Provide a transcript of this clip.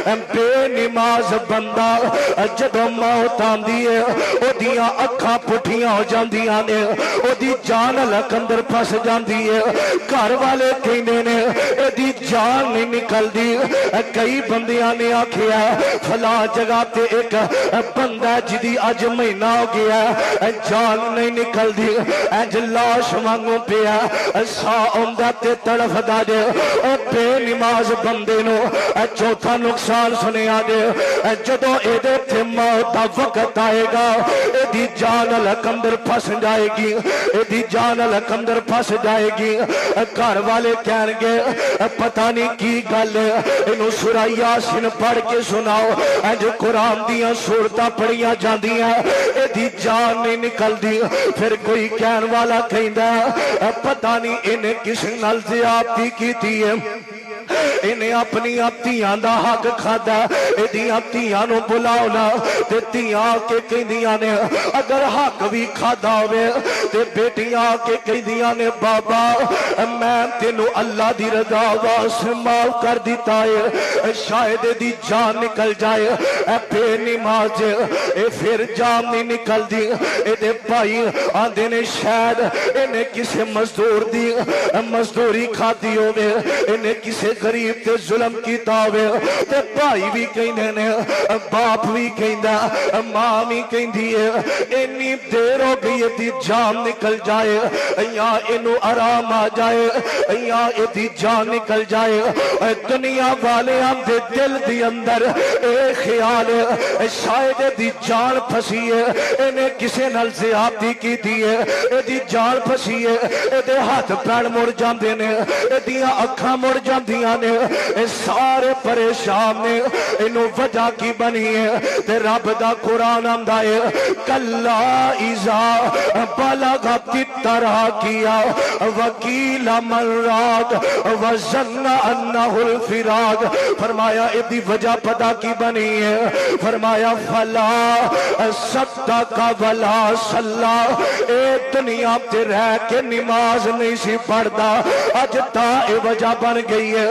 بے نماز بندہ جدوں موت آندی ہے اودیاں اکھاں پٹھیاں ہو جاندیاں نے اودی جان لک اندر پھس جاندی ہے گھر والے کہندے نے ایدی جان نہیں نکلدی کئی بندیاں نے آکھیا فلاں جگہ تے ایک بندہ جدی اج مہینہ ہو گیا جان نہیں نکلدی انج لاش وانگوں پیا سا اوندا تے تڑفدا جے او بے نماز بندے نو چوتھا نقصان سنیا جے جدوں ایدے تے موت دا وقت آئے گا ایدی جان لک اندر پھس جائے گی ایدی جان لک اندر پھس جائے گی گھر والے کہن گے پتہ نہیں کی گل اینو سورہ یاسین پڑھ کے سناؤ انج قرآن دیاں سورتاں پڑھیاں جاندیاں ایدی جان نہیں نکلدی پھر کوئی کہن والا کہندا پتہ نہیں انہیں کس نال زیادتی کیتی ہے انہیں اپنی تیاں دا حق کھادا ایدیاں تیاں نو بلاونا تے تیاں کے کہندیاں نے اگر حق بھی کھادا ہوئے تے بیٹیاں کے کہندیاں نے بابا میں تینو اللہ دی رضا واسطے معاف کر دیتا ہے شاید دی جان نکل جائے بے نماز پھر جان نہیں نکل دی اے بھائی آندے نے شاید انہیں کسے مزدور دی مزدوری کھادی ہوئے انہیں کسے غریب تے ظلم کیتا ہوئے تے بھائی بھی کہندے نے باپ بھی کہندا ماں بھی کہندی ہے انی دیر ہو گئی تی جان نکل جائے یا انو آرام آ جائے یا ایدی جان نکل جائے دنیا والے آندے دل دی اندر اے خیال شاید دی جان پھسی ہے انہیں کسے نال زیادتی کی دی ہے ایدی جان پھسی ہے ایدے ہاتھ پیر مڑ جاندے نے ایدیاں اکھاں مڑ جاندیاں نے سارے پریشان نے انو وجہ کی بنی ہے تے رب دا قرآن آندا ہے کلا اذا بلغت التراقیا وقیل من راق وظن انہ الفراق فرمایا ایدی وجہ پتا کی بنی ہے فرمایا فلا صدق ولا صلی اے دنیا تے رہ کے نماز نہیں سی پڑھدا اج تا اے وجہ بن گئی ہے